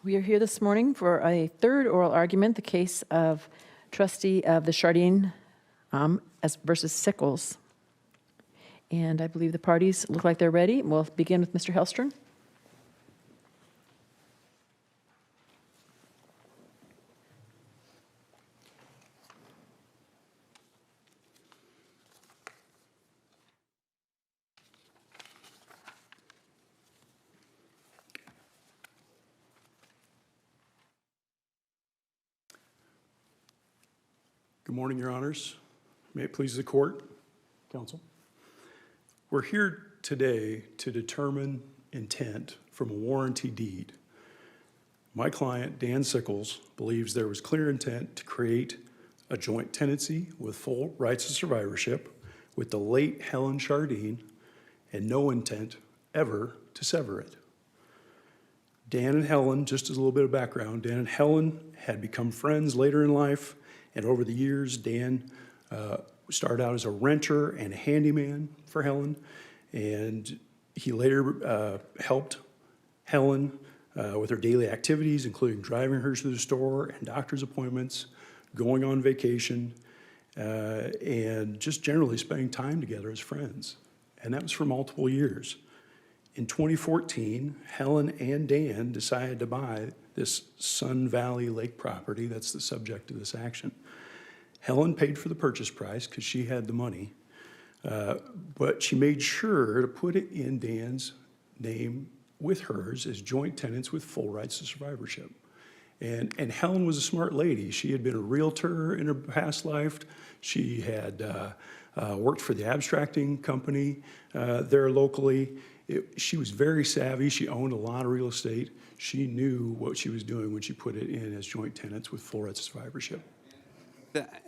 We are here this morning for a third oral argument, the case of trustee of the Schardein versus Sickels. And I believe the parties look like they're ready. We'll begin with Mr. Hellstern. Good morning, Your Honors. May it please the court, counsel. We're here today to determine intent from a warranty deed. My client, Dan Sickels, believes there was clear intent to create a joint tenancy with full rights of survivorship with the late Helen Schardein and no intent ever to sever it. Dan and Helen, just as a little bit of background, Dan and Helen had become friends later in life. And over the years, Dan started out as a renter and a handyman for Helen. And he later helped Helen with her daily activities, including driving her to the store and doctor's appointments, going on vacation, and just generally spending time together as friends. And that was for multiple years. In 2014, Helen and Dan decided to buy this Sun Valley Lake property that's the subject of this action. Helen paid for the purchase price because she had the money, but she made sure to put it in Dan's name with hers as joint tenants with full rights to survivorship. And Helen was a smart lady. She had been a realtor in her past life. She had worked for the abstracting company there locally. She was very savvy. She owned a lot of real estate. She knew what she was doing when she put it in as joint tenants with full rights of survivorship.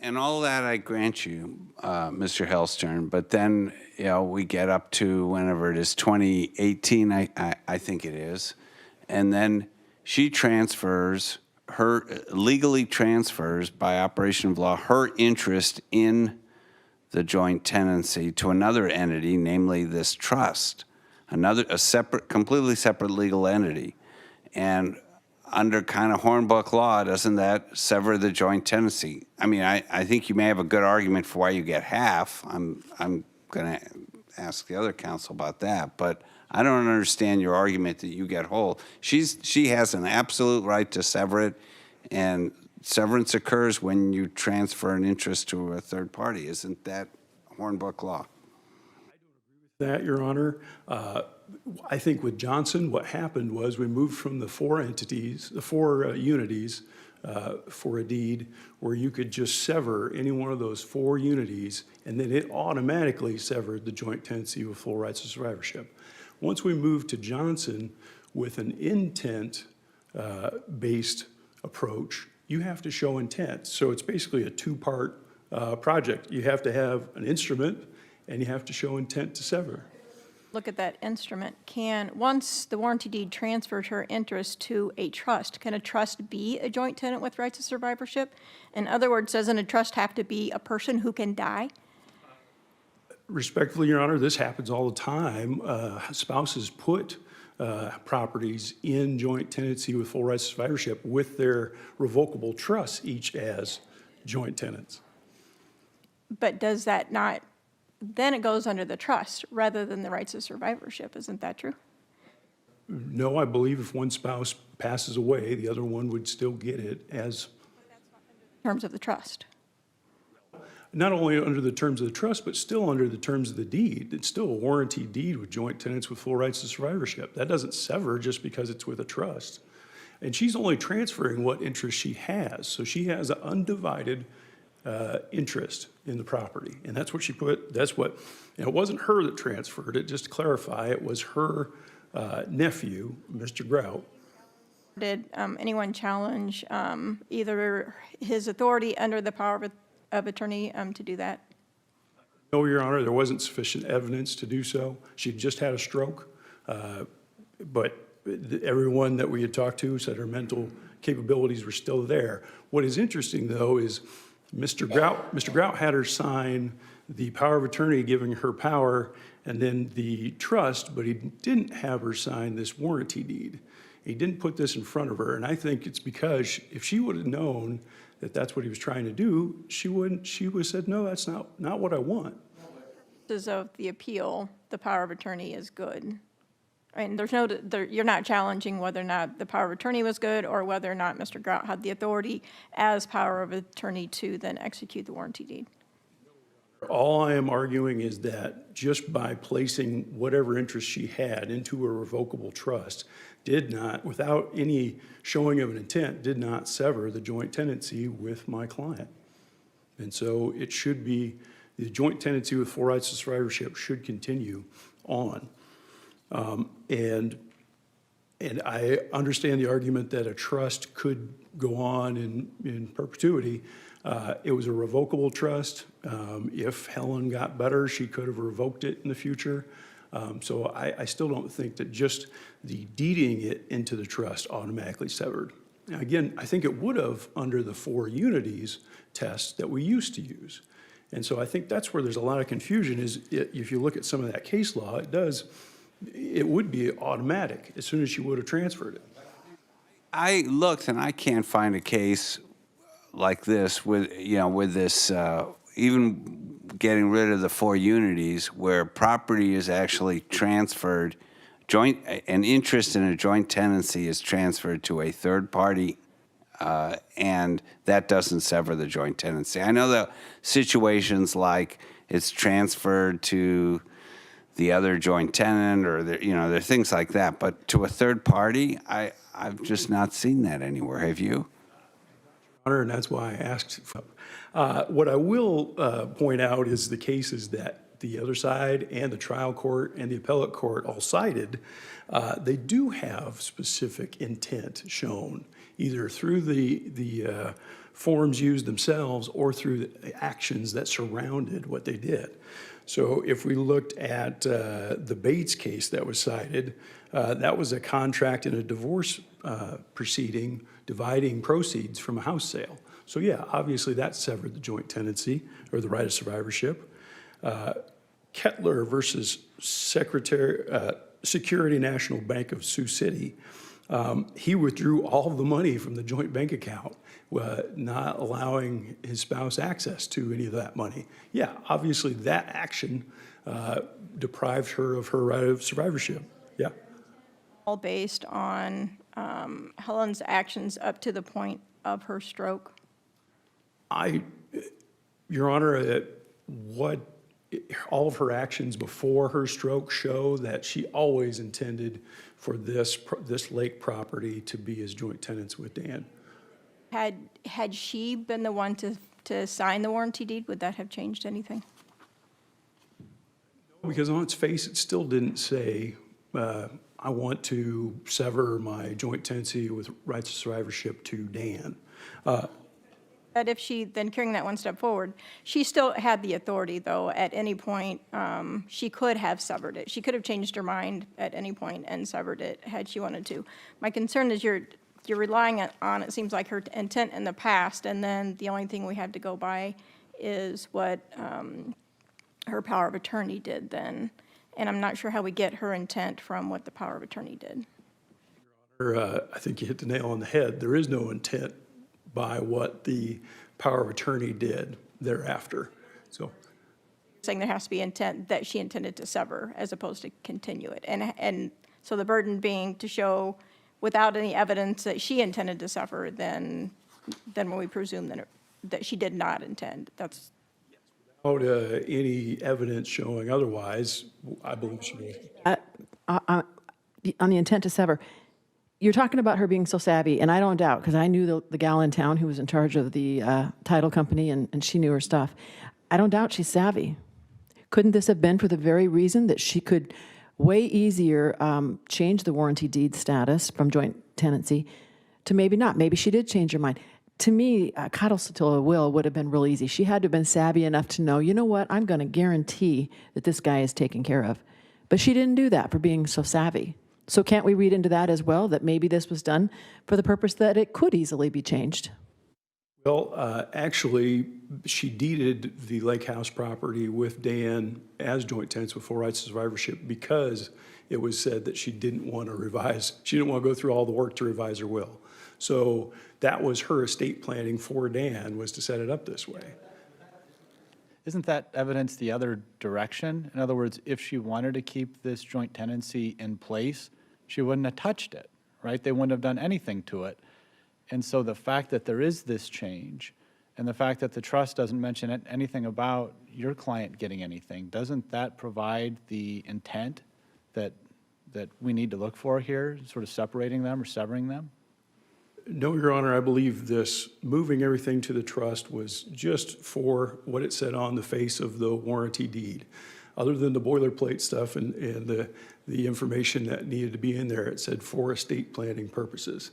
And all that I grant you, Mr. Hellstern, but then, you know, we get up to whenever it is 2018, I think it is, and then she legally transfers by operation of law her interest in the joint tenancy to another entity, namely this trust, a separate, completely separate legal entity. And under kind of Hornbook law, doesn't that sever the joint tenancy? I mean, I think you may have a good argument for why you get half. I'm going to ask the other counsel about that, but I don't understand your argument that you get whole. She has an absolute right to sever it, and severance occurs when you transfer an interest to a third party. Isn't that Hornbook law? That, Your Honor. I think with Johnson, what happened was we moved from the four unities for a deed where you could just sever any one of those four unities, and then it automatically severed the joint tenancy with full rights of survivorship. Once we moved to Johnson with an intent-based approach, you have to show intent. So it's basically a two-part project. You have to have an instrument, and you have to show intent to sever. Look at that instrument. Once the warranty deed transfers her interest to a trust, can a trust be a joint tenant with rights of survivorship? In other words, doesn't a trust have to be a person who can die? Respectfully, Your Honor, this happens all the time. Spouses put properties in joint tenancy with full rights of survivorship with their revocable trusts, each as joint tenants. But does that not, then it goes under the trust rather than the rights of survivorship. Isn't that true? No, I believe if one spouse passes away, the other one would still get it as. In terms of the trust. Not only under the terms of the trust, but still under the terms of the deed. It's still a warranty deed with joint tenants with full rights of survivorship. That doesn't sever just because it's with a trust. And she's only transferring what interest she has. So she has an undivided interest in the property. And that's what she put, that's what, and it wasn't her that transferred it, just to clarify, it was her nephew, Mr. Grout. Did anyone challenge either his authority under the power of attorney to do that? No, Your Honor, there wasn't sufficient evidence to do so. She just had a stroke, but everyone that we had talked to said her mental capabilities were still there. What is interesting, though, is Mr. Grout had her sign the power of attorney giving her power and then the trust, but he didn't have her sign this warranty deed. He didn't put this in front of her, and I think it's because if she would have known that that's what he was trying to do, she would have said, no, that's not what I want. Of the appeal, the power of attorney is good. I mean, you're not challenging whether or not the power of attorney was good or whether or not Mr. Grout had the authority as power of attorney to then execute the warranty deed. All I am arguing is that just by placing whatever interest she had into a revocable trust did not, without any showing of an intent, did not sever the joint tenancy with my client. And so it should be, the joint tenancy with full rights of survivorship should continue on. And I understand the argument that a trust could go on in perpetuity. It was a revocable trust. If Helen got better, she could have revoked it in the future. So I still don't think that just the deeding it into the trust automatically severed. Now, again, I think it would have under the 4 unities test that we used to use. And so I think that's where there's a lot of confusion is if you look at some of that case law, it would be automatic as soon as she would have transferred it. I looked and I can't find a case like this with this, even getting rid of the 4 unities where property is actually transferred, an interest in a joint tenancy is transferred to a third party, and that doesn't sever the joint tenancy. I know that situations like it's transferred to the other joint tenant or there are things like that, but to a third party, I've just not seen that anywhere. Have you? And that's why I asked. What I will point out is the cases that the other side and the trial court and the appellate court all cited, they do have specific intent shown, either through the forms used themselves or through the actions that surrounded what they did. So if we looked at the Bates case that was cited, that was a contract in a divorce proceeding dividing proceeds from a house sale. So yeah, obviously that severed the joint tenancy or the right of survivorship. Kettler versus Security National Bank of Sioux City, he withdrew all of the money from the joint bank account, not allowing his spouse access to any of that money. Yeah, obviously that action deprived her of her right of survivorship. Yeah. All based on Helen's actions up to the point of her stroke. Your Honor, all of her actions before her stroke show that she always intended for this lake property to be as joint tenants with Dan. Had she been the one to sign the warranty deed, would that have changed anything? Because on its face, it still didn't say, I want to sever my joint tenancy with rights of survivorship to Dan. That if she, then carrying that one step forward, she still had the authority, though, at any point, she could have severed it. She could have changed her mind at any point and severed it had she wanted to. My concern is you're relying on, it seems like, her intent in the past, and then the only thing we have to go by is what her power of attorney did then. And I'm not sure how we get her intent from what the power of attorney did. I think you hit the nail on the head. There is no intent by what the power of attorney did thereafter. So, saying there has to be intent that she intended to sever as opposed to continue it. And so the burden being to show without any evidence that she intended to sever, then when we presume that she did not intend. That's without any evidence showing otherwise, I believe she did. On the intent to sever, you're talking about her being so savvy, and I don't doubt, because I knew the gal in town who was in charge of the title company, and she knew her stuff. I don't doubt she's savvy. Couldn't this have been for the very reason that she could way easier change the warranty deed status from joint tenancy to maybe not? Maybe she did change her mind. To me, codicil to a will would have been real easy. She had to have been savvy enough to know, you know what, I'm going to guarantee that this guy is taken care of. But she didn't do that for being so savvy. So can't we read into that as well, that maybe this was done for the purpose that it could easily be changed? Well, actually, she deeded the lake house property with Dan as joint tenants with full rights of survivorship because it was said that she didn't want to revise, she didn't want to go through all the work to revise her will. So that was her estate planning for Dan, was to set it up this way. Isn't that evidence the other direction? In other words, if she wanted to keep this joint tenancy in place, she wouldn't have touched it, right? They wouldn't have done anything to it. And so the fact that there is this change and the fact that the trust doesn't mention anything about your client getting anything, doesn't that provide the intent that we need to look for here, sort of separating them or severing them? No, Your Honor, I believe this moving everything to the trust was just for what it said on the face of the warranty deed. Other than the boilerplate stuff and the information that needed to be in there, it said for estate planning purposes.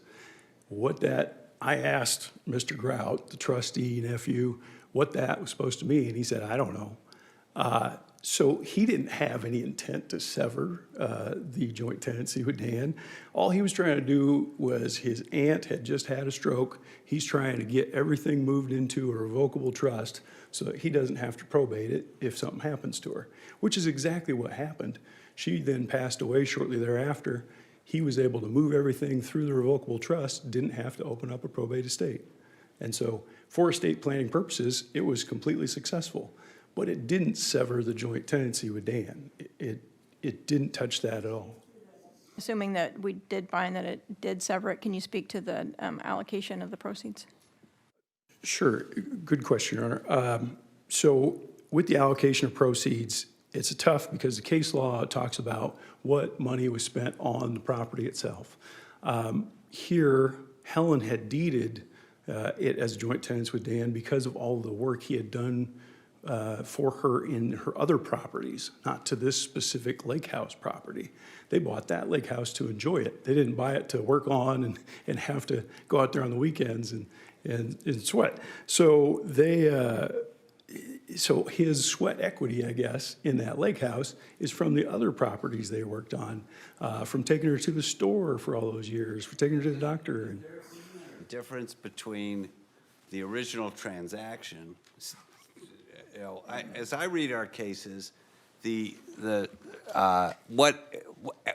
I asked Mr. Grout, the trustee nephew, what that was supposed to mean. He said, I don't know. So he didn't have any intent to sever the joint tenancy with Dan. All he was trying to do was, his aunt had just had a stroke. He's trying to get everything moved into a revocable trust so that he doesn't have to probate it if something happens to her, which is exactly what happened. She then passed away shortly thereafter. He was able to move everything through the revocable trust, didn't have to open up a probate estate. And so for estate planning purposes, it was completely successful. But it didn't sever the joint tenancy with Dan. It didn't touch that at all. Assuming that we did find that it did sever it, can you speak to the allocation of the proceeds? Sure, good question, Your Honor. So with the allocation of proceeds, it's tough because the case law talks about what money was spent on the property itself. Here, Helen had deeded it as joint tenants with Dan because of all the work he had done for her in her other properties, not to this specific lake house property. They bought that lake house to enjoy it. They didn't buy it to work on and have to go out there on the weekends and sweat. So so his sweat equity, I guess, in that lake house is from the other properties they worked on, from taking her to the store for all those years, for taking her to the doctor. The difference between the original transaction, as I read our cases,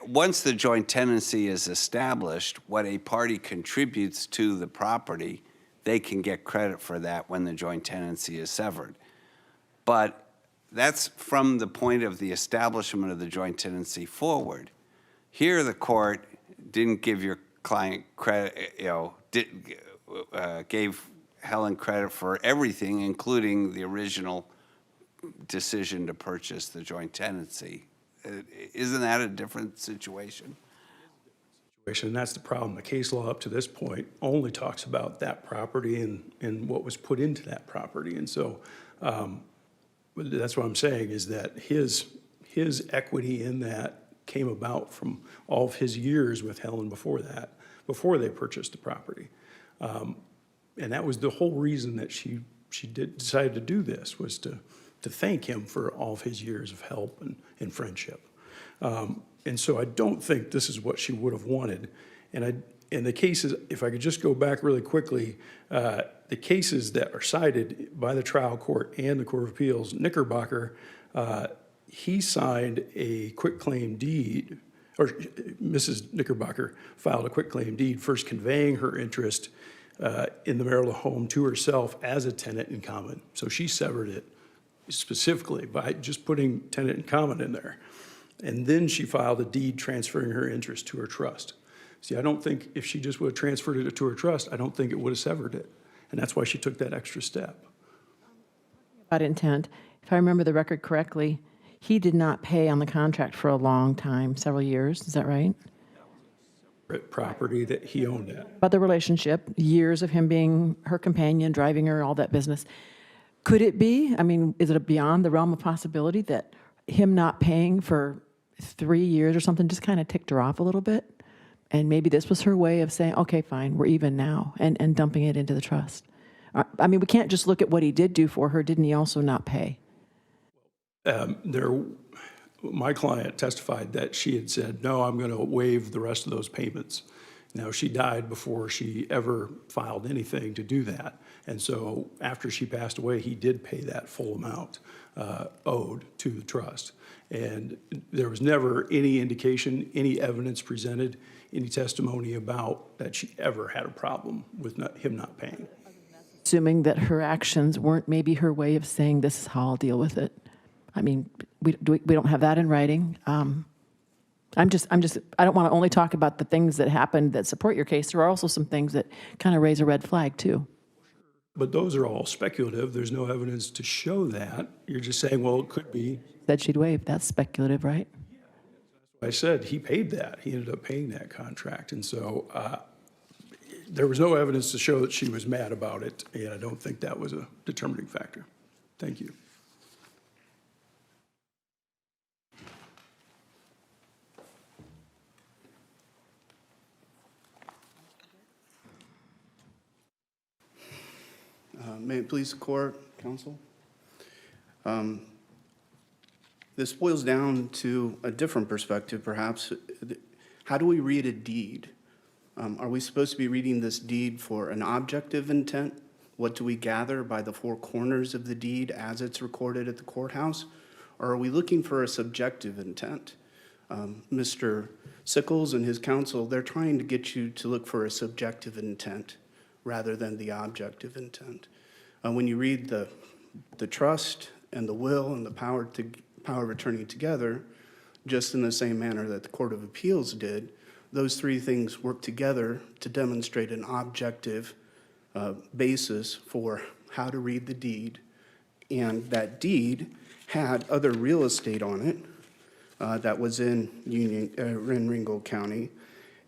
once the joint tenancy is established, what a party contributes to the property, they can get credit for that when the joint tenancy is severed. But that's from the point of the establishment of the joint tenancy forward. Here, the court didn't give your client credit, gave Helen credit for everything, including the original decision to purchase the joint tenancy. Isn't that a different situation? And that's the problem. The case law up to this point only talks about that property and what was put into that property. And so that's what I'm saying, is that his equity in that came about from all of his years with Helen before that, before they purchased the property. And that was the whole reason that she decided to do this, was to thank him for all of his years of help and friendship. And so I don't think this is what she would have wanted. And the cases, if I could just go back really quickly, the cases that are cited by the trial court and the Court of Appeals, Knickerbocker, he signed a quitclaim deed, or Mrs. Knickerbocker filed a quitclaim deed, first conveying her interest in the marital home to herself as a tenant in common. So she severed it specifically by just putting tenant in common in there. And then she filed a deed transferring her interest to her trust. See, I don't think if she just would have transferred it to her trust, I don't think it would have severed it. And that's why she took that extra step. About intent, if I remember the record correctly, he did not pay on the contract for a long time, several years. Is that right? Property that he owned at. About the relationship, years of him being her companion, driving her, all that business. Could it be, I mean, is it beyond the realm of possibility that him not paying for 3 years or something just kind of ticked her off a little bit? And maybe this was her way of saying, okay, fine, we're even now, and dumping it into the trust. I mean, we can't just look at what he did do for her. Didn't he also not pay? My client testified that she had said, no, I'm going to waive the rest of those payments. Now, she died before she ever filed anything to do that. And so after she passed away, he did pay that full amount owed to the trust. And there was never any indication, any evidence presented, any testimony about that she ever had a problem with him not paying. Assuming that her actions weren't maybe her way of saying, this is how I'll deal with it. I mean, we don't have that in writing. I don't want to only talk about the things that happened that support your case. There are also some things that kind of raise a red flag too. But those are all speculative. There's no evidence to show that. You're just saying, well, it could be. Said she'd waived. That's speculative, right? I said he paid that. He ended up paying that contract. And so there was no evidence to show that she was mad about it, and I don't think that was a determining factor. Thank you. May it please the court, counsel? This boils down to a different perspective, perhaps. How do we read a deed? Are we supposed to be reading this deed for an objective intent? What do we gather by the four corners of the deed as it's recorded at the courthouse? Or are we looking for a subjective intent? Mr. Sickels and his counsel, they're trying to get you to look for a subjective intent rather than the objective intent. When you read the trust and the will and the power of attorney together, just in the same manner that the Court of Appeals did, those three things work together to demonstrate an objective basis for how to read the deed. And that deed had other real estate on it that was in Ringgold County.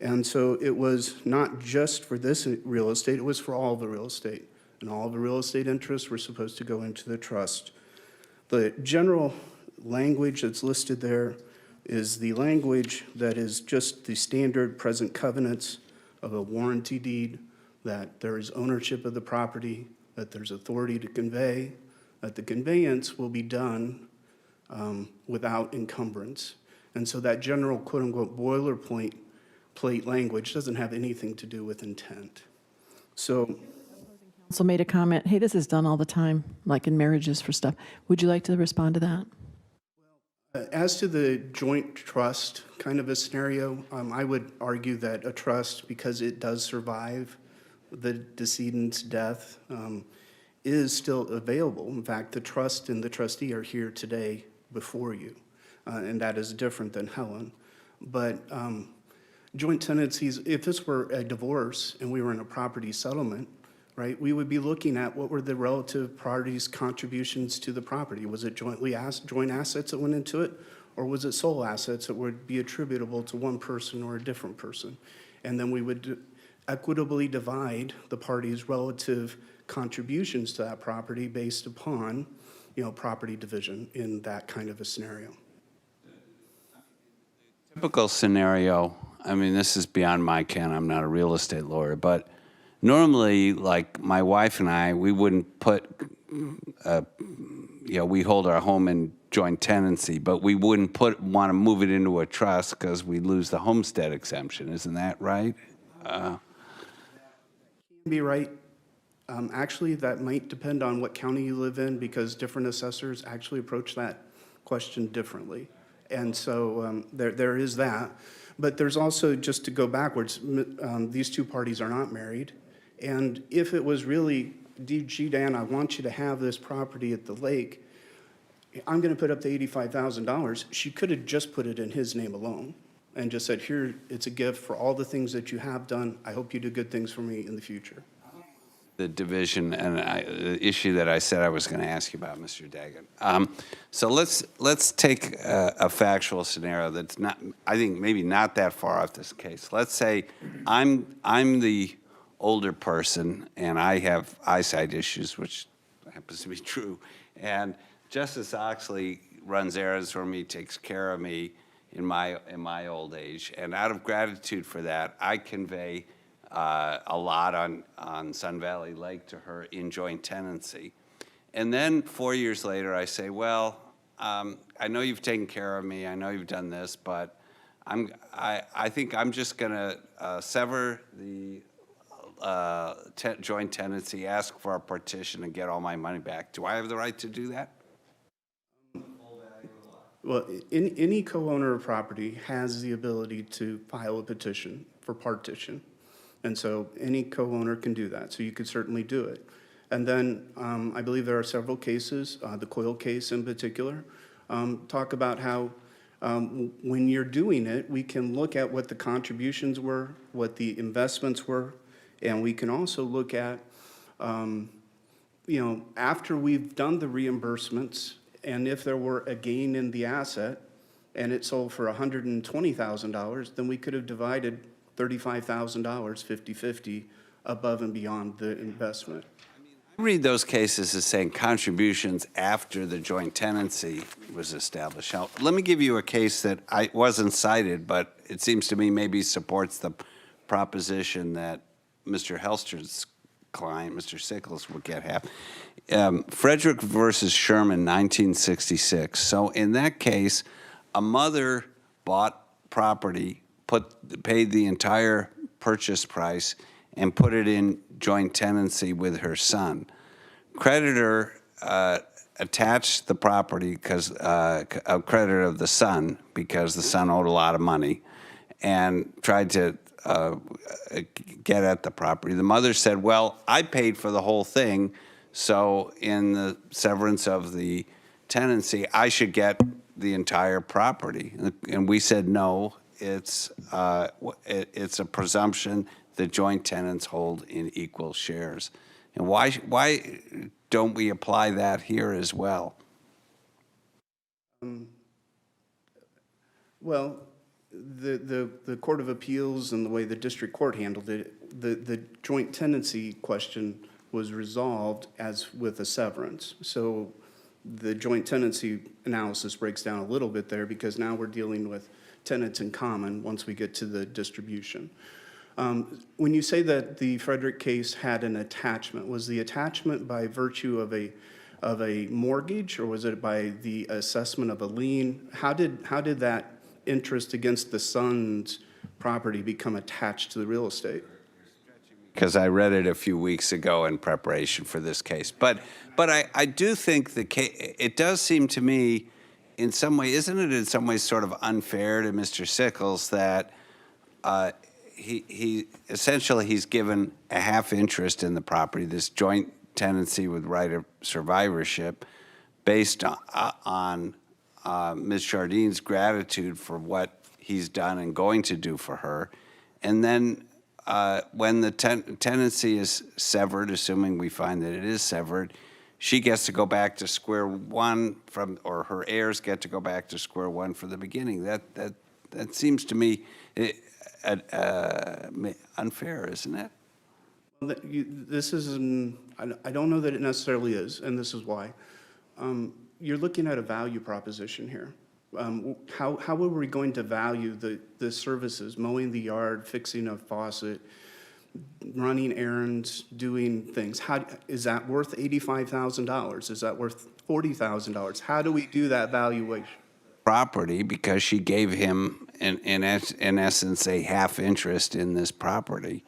And so it was not just for this real estate, it was for all the real estate. And all the real estate interests were supposed to go into the trust. The general language that's listed there is the language that is just the standard present covenants of a warranty deed, that there is ownership of the property, that there's authority to convey, that the conveyance will be done without encumbrance. And so that general quote-unquote boilerplate language doesn't have anything to do with intent. So Counsel made a comment, hey, this is done all the time, like in marriages for stuff. Would you like to respond to that? as to the joint trust kind of a scenario, I would argue that a trust, because it does survive the decedent's death, is still available. In fact, the trust and the trustee are here today before you, and that is different than Helen. But joint tenancies, if this were a divorce and we were in a property settlement, right, we would be looking at what were the relative parties' contributions to the property. Was it joint assets that went into it, or was it sole assets that would be attributable to one person or a different person? And then we would equitably divide the parties' relative contributions to that property based upon, property division in that kind of a scenario. Typical scenario, I mean, this is beyond my ken, I'm not a real estate lawyer, but normally, like my wife and I, we wouldn't put, we hold our home in joint tenancy, but we wouldn't want to move it into a trust because we lose the homestead exemption. Isn't that right? Be right. Actually, that might depend on what county you live in, because different assessors actually approach that question differently. And so there is that. But there's also, just to go backwards, these two parties are not married. And if it was really, gee, Dan, I want you to have this property at the lake, I'm going to put up the $85,000. She could have just put it in his name alone and just said, here, it's a gift for all the things that you have done. I hope you do good things for me in the future. The division and the issue that I said I was going to ask you about, Mr. Daggett. So let's take a factual scenario that's not, I think, maybe not that far off this case. Let's say I'm the older person and I have eyesight issues, which happens to be true, and Justice Oxley runs errands for me, takes care of me in my old age, and out of gratitude for that, I convey a lot on Sun Valley Lake to her in joint tenancy. And then 4 years later, I say, well, I know you've taken care of me, I know you've done this, but I think I'm just going to sever the joint tenancy, ask for a partition, and get all my money back. Do I have the right to do that? Well, any co-owner of property has the ability to file a petition for partition. And so any co-owner can do that, so you could certainly do it. And then I believe there are several cases, the Coyle case in particular, talk about how when you're doing it, we can look at what the contributions were, what the investments were, and we can also look at, after we've done the reimbursements, and if there were a gain in the asset and it sold for $120,000, then we could have divided $35,000, 50-50, above and beyond the investment. I read those cases as saying contributions after the joint tenancy was established. Now, let me give you a case that wasn't cited, but it seems to me maybe supports the proposition that Mr. Hellstern's client, Mr. Sickels, would get half. Frederick versus Sherman, 1966. So in that case, a mother bought property, paid the entire purchase price, and put it in joint tenancy with her son. Creditor attached the property because a creditor of the son, because the son owed a lot of money, and tried to get at the property. The mother said, well, I paid for the whole thing, so in the severance of the tenancy, I should get the entire property. And we said, no, it's a presumption that joint tenants hold in equal shares. And why don't we apply that here as well? Well, the Court of Appeals and the way the district court handled it, the joint tenancy question was resolved as with a severance. So the joint tenancy analysis breaks down a little bit there because now we're dealing with tenants in common once we get to the distribution. When you say that the Frederick case had an attachment, was the attachment by virtue of a mortgage, or was it by the assessment of a lien? How did that interest against the son's property become attached to the real estate? Because I read it a few weeks ago in preparation for this case. But I do think it does seem to me, in some way, isn't it in some ways sort of unfair to Mr. Sickels that he essentially he's given a half interest in the property, this joint tenancy with right of survivorship, based on Ms. Schardein gratitude for what he's done and going to do for her. And then when the tenancy is severed, assuming we find that it is severed, she gets to go back to square one or her heirs get to go back to square one from the beginning. That seems to me unfair, isn't it? This is I don't know that it necessarily is, and this is why. You're looking at a value proposition here. How are we going to value the services, mowing the yard, fixing a faucet, running errands, doing things? Is that worth $85,000? Is that worth $40,000? How do we do that valuation? Property, because she gave him, in essence, a half interest in this property.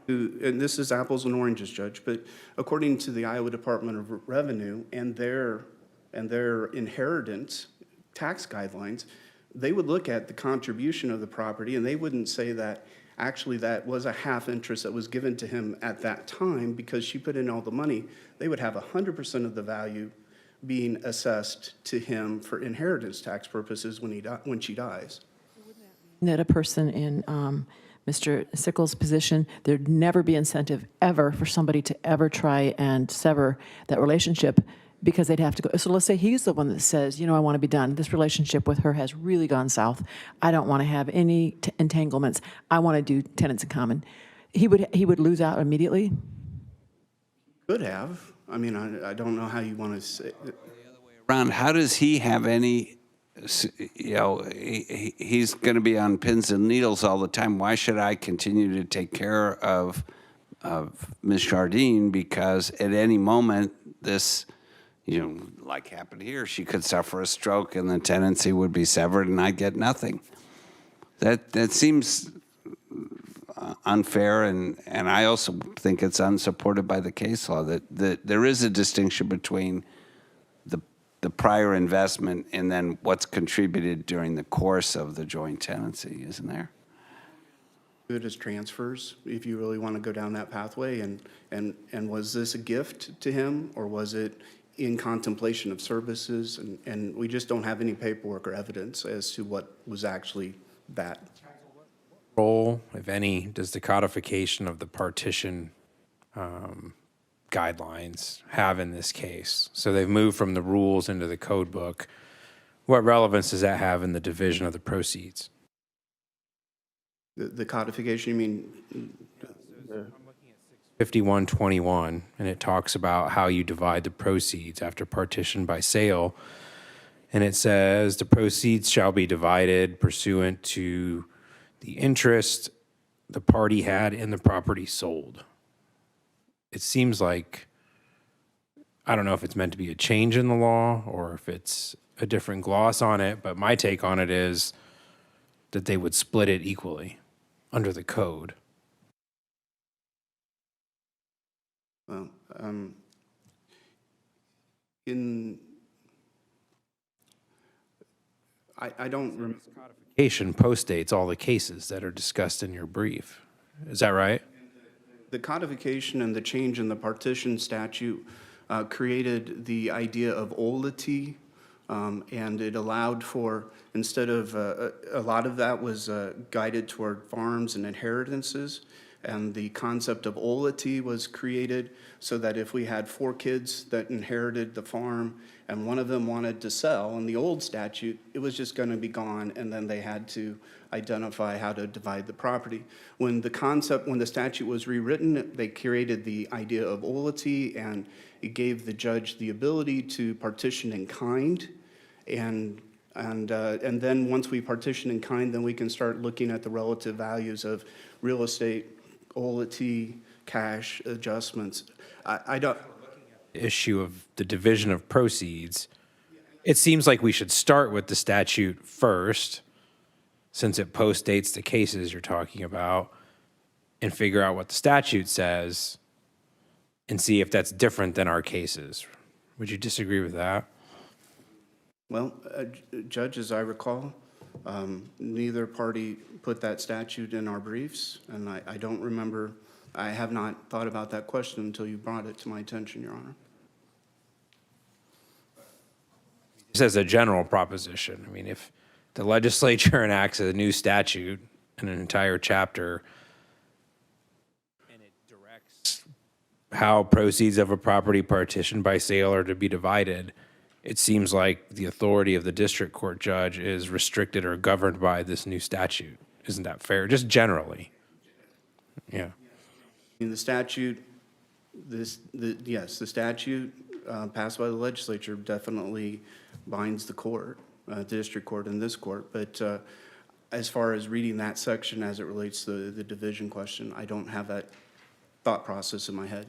And this is apples and oranges, Judge, but according to the Iowa Department of Revenue and their inheritance tax guidelines, they would look at the contribution of the property and they wouldn't say that actually that was a half interest that was given to him at that time because she put in all the money. They would have 100% of the value being assessed to him for inheritance tax purposes when she dies. That a person in Mr. Sickles' position, there'd never be incentive ever for somebody to ever try and sever that relationship because they'd have to go. So let's say he's the one that says, I want to be done. This relationship with her has really gone south. I don't want to have any entanglements. I want to do tenants in common. He would lose out immediately? Could have. I mean, I don't know how you want to say it. Ron, how does he have any, he's going to be on pins and needles all the time. Why should I continue to take care of Ms. Schardein? Because at any moment, this, like happened here, she could suffer a stroke and the tenancy would be severed and I'd get nothing. That seems unfair, and I also think it's unsupported by the case law, that there is a distinction between the prior investment and then what's contributed during the course of the joint tenancy, isn't there? Good as transfers, if you really want to go down that pathway, and was this a gift to him, or was it in contemplation of services? And we just don't have any paperwork or evidence as to what was actually that. Role, if any, does the codification of the partition guidelines have in this case? So they've moved from the rules into the code book. What relevance does that have in the division of the proceeds? The codification, you mean? 5121, and it talks about how you divide the proceeds after partition by sale. And it says the proceeds shall be divided pursuant to the interest the party had in the property sold. It seems like, I don't know if it's meant to be a change in the law or if it's a different gloss on it, but my take on it is that they would split it equally under the code. Well, I don't remember. Codification postdates all the cases that are discussed in your brief. Is that right? The codification and the change in the partition statute created the idea of olity, and it allowed for, instead of, a lot of that was guided toward farms and inheritances, and the concept of olity was created so that if we had 4 kids that inherited the farm and one of them wanted to sell, in the old statute, it was just going to be gone, and then they had to identify how to divide the property. When the statute was rewritten, they created the idea of olity, and it gave the judge the ability to partition in kind, and then once we partition in kind, then we can start looking at the relative values of real estate, olity, cash adjustments. I don't. Issue of the division of proceeds, it seems like we should start with the statute first, since it postdates the cases you're talking about, and figure out what the statute says and see if that's different than our cases. Would you disagree with that? Well, Judge, as I recall, neither party put that statute in our briefs, and I don't remember, I have not thought about that question until you brought it to my attention, Your Honor. Just as a general proposition, I mean, if the legislature enacts a new statute in an entire chapter and it directs how proceeds of a property partitioned by sale are to be divided, it seems like the authority of the district court judge is restricted or governed by this new statute. Isn't that fair? Just generally. Yeah. In the statute, yes, the statute passed by the legislature definitely binds the court, the district court and this court, but as far as reading that section as it relates to the division question, I don't have that thought process in my head.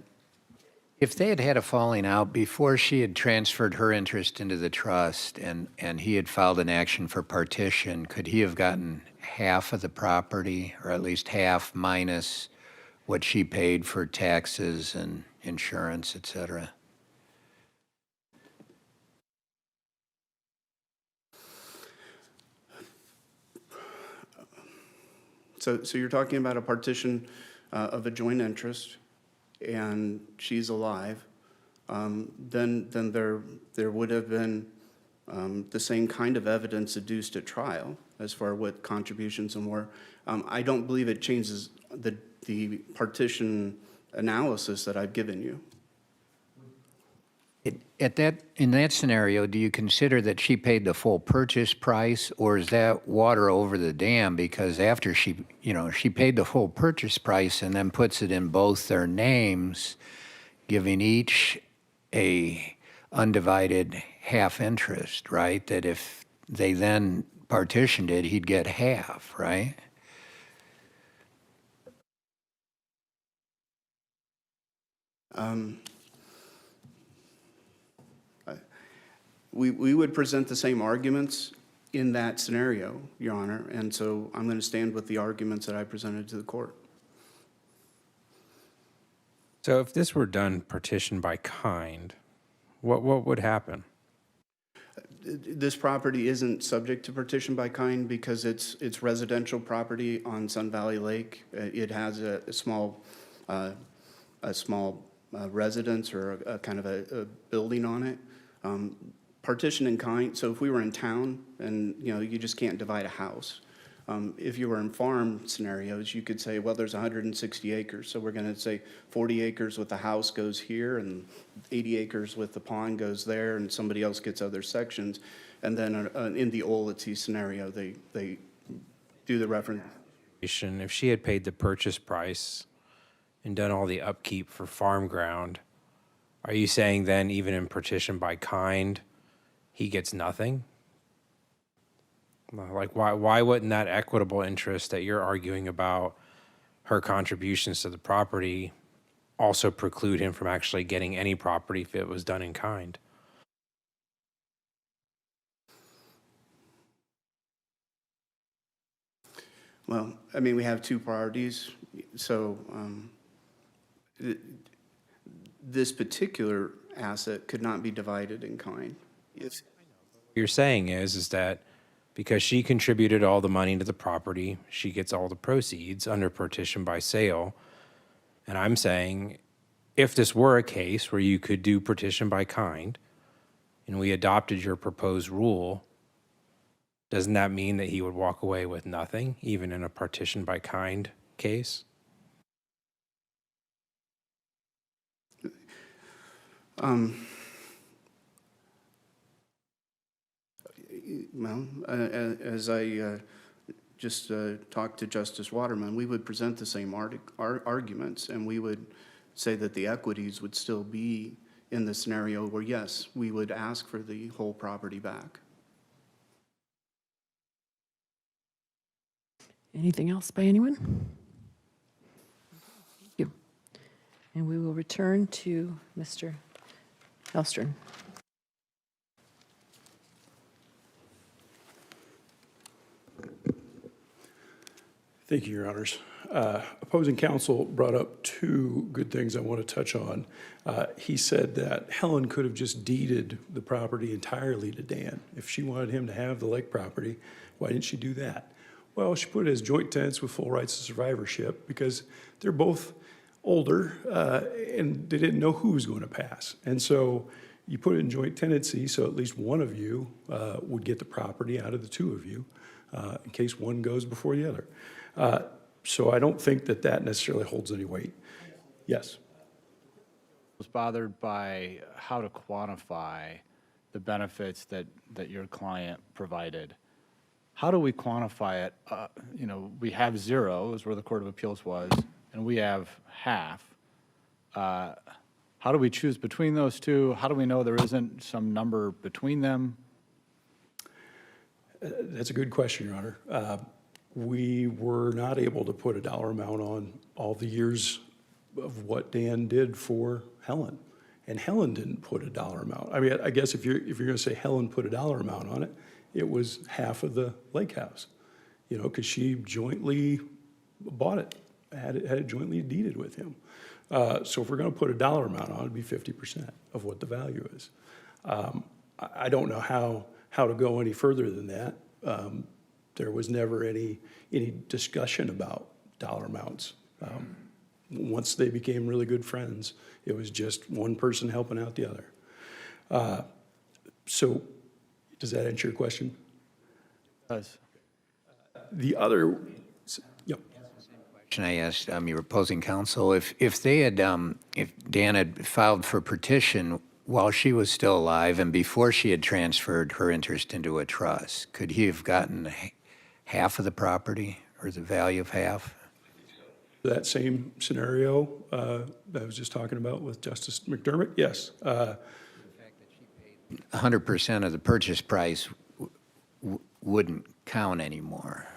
If they had had a falling out before she had transferred her interest into the trust and he had filed an action for partition, could he have gotten half of the property, or at least half minus what she paid for taxes and insurance, et cetera? So you're talking about a partition of a joint interest, and she's alive, then there would have been the same kind of evidence adduced at trial as far what contributions and were. I don't believe it changes the partition analysis that I've given you. In that scenario, do you consider that she paid the full purchase price, or is that water over the dam? Because after she paid the full purchase price and then puts it in both their names, giving each a undivided half interest, right? That if they then partitioned it, he'd get half, right? We would present the same arguments in that scenario, Your Honor, and so I'm going to stand with the arguments that I presented to the court. So if this were done partition by kind, what would happen? This property isn't subject to partition by kind because it's residential property on Sun Valley Lake. It has a small residence or a kind of a building on it. Partition in kind, so if we were in town and, you know, you just can't divide a house. If you were in farm scenarios, you could say, well, there's 160 acres, so we're going to say 40 acres with the house goes here and 80 acres with the pond goes there, and somebody else gets other sections. And then in the Olitzy scenario, they do the reference. If she had paid the purchase price and done all the upkeep for farm ground, are you saying then even in partition by kind, he gets nothing? Like, why wouldn't that equitable interest that you're arguing about, her contributions to the property, also preclude him from actually getting any property if it was done in kind? Well, I mean, we have two priorities. So this particular asset could not be divided in kind. What you're saying is that because she contributed all the money to the property, she gets all the proceeds under partition by sale. And I'm saying, if this were a case where you could do partition by kind, and we adopted your proposed rule, doesn't that mean that he would walk away with nothing, even in a partition by kind case? Well, as I just talked to Justice Waterman, we would present the same arguments, and we would say that the equities would still be in the scenario where, yes, we would ask for the whole property back. Anything else by anyone? Thank you. And we will return to Mr. Hellstern. Thank you, Your Honors. Opposing counsel brought up two good things I want to touch on. He said that Helen could have just deeded the property entirely to Dan. If she wanted him to have the lake property, why didn't she do that? Well, she put it as joint tenants with full rights of survivorship because they're both older and they didn't know who was going to pass. And so you put it in joint tenancy so at least one of you would get the property out of the two of you in case one goes before the other. So I don't think that that necessarily holds any weight. Yes. I was bothered by how to quantify the benefits that your client provided. How do we quantify it? You know, we have 0 is where the Court of Appeals was, and we have half. How do we choose between those two? How do we know there isn't some number between them? That's a good question, Your Honor. We were not able to put a dollar amount on all the years of what Dan did for Helen. And Helen didn't put a dollar amount. I mean, I guess if you're going to say Helen put a dollar amount on it, it was half of the lake house, you know, because she jointly bought it, had it jointly deeded with him. So if we're going to put a dollar amount on it, it'd be 50% of what the value is. I don't know how to go any further than that. There was never any discussion about dollar amounts. Once they became really good friends, it was just one person helping out the other. So does that answer your question? It does. The other, yep. Question I asked your opposing counsel, if they had, if Dan had filed for petition while she was still alive and before she had transferred her interest into a trust, could he have gotten half of the property or the value of half? That same scenario that I was just talking about with Justice McDermott, yes. 100% of the purchase price wouldn't count anymore.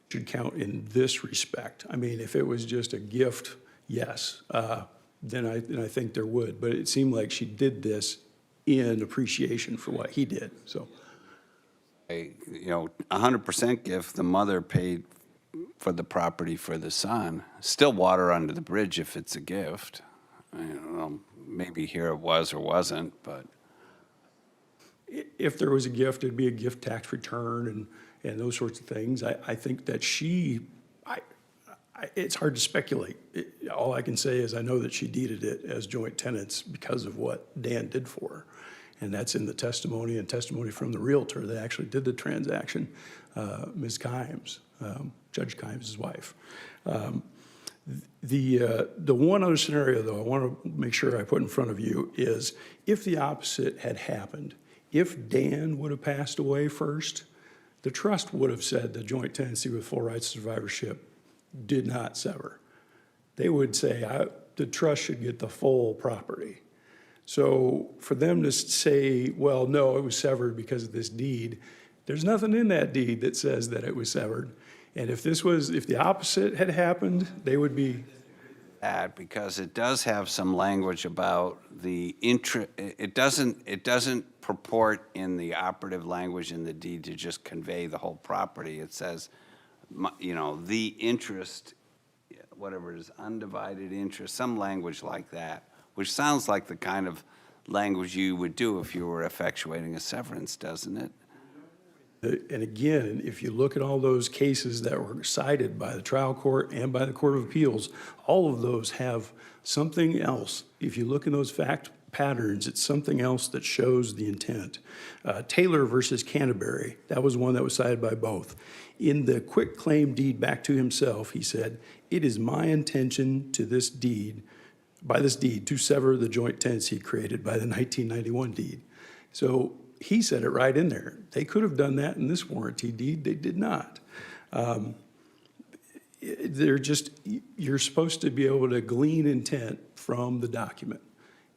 Should count in this respect. I mean, if it was just a gift, yes, then I think there would. But it seemed like she did this in appreciation for what he did. So 100% gift, the mother paid for the property for the son. Still water under the bridge if it's a gift. I don't know, maybe here it was or wasn't, but. If there was a gift, it'd be a gift tax return and those sorts of things. I think that it's hard to speculate. All I can say is I know that she deeded it as joint tenants because of what Dan did for her. And that's in the testimony and testimony from the realtor that actually did the transaction, Ms. Kimes, Judge Kimes' wife. The one other scenario, though, I want to make sure I put in front of you is if the opposite had happened, if Dan would have passed away first, the trust would have said the joint tenancy with full rights of survivorship did not sever. They would say the trust should get the full property. So for them to say, well, no, it was severed because of this deed, there's nothing in that deed that says that it was severed. And if the opposite had happened, they would be. That because it does have some language about the it doesn't purport in the operative language in the deed to just convey the whole property. It says, the interest, whatever it is, undivided interest, some language like that, which sounds like the kind of language you would do if you were effectuating a severance, doesn't it? And again, if you look at all those cases that were cited by the trial court and by the Court of Appeals, all of those have something else. If you look in those fact patterns, it's something else that shows the intent. Taylor versus Canterbury, that was one that was cited by both. In the quick claim deed back to himself, he said, "It is my intention to this deed, by this deed, to sever the joint tenancy created by the 1991 deed." So he said it right in there. They could have done that in this warranty deed. They did not. You're supposed to be able to glean intent from the document.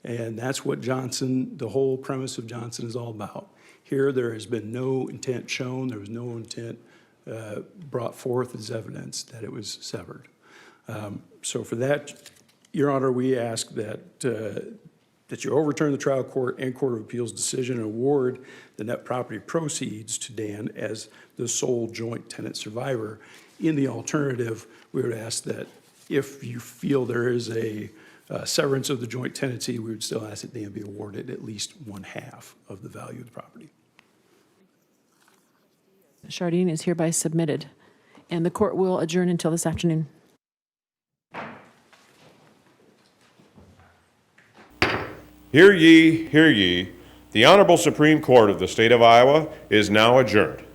And that's what Johnson, the whole premise of Johnson is all about. Here, there has been no intent shown. There was no intent brought forth as evidence that it was severed. So for that, Your Honor, we ask that you overturn the trial court and Court of Appeals decision and award the net property proceeds to Dan as the sole joint tenant survivor. In the alternative, we would ask that if you feel there is a severance of the joint tenancy, we would still ask that Dan be awarded at least 1/2 of the value of the property. Schardein is hereby submitted, and the court will adjourn until this afternoon. Hear ye, hear ye. The Honorable Supreme Court of the State of Iowa is now adjourned.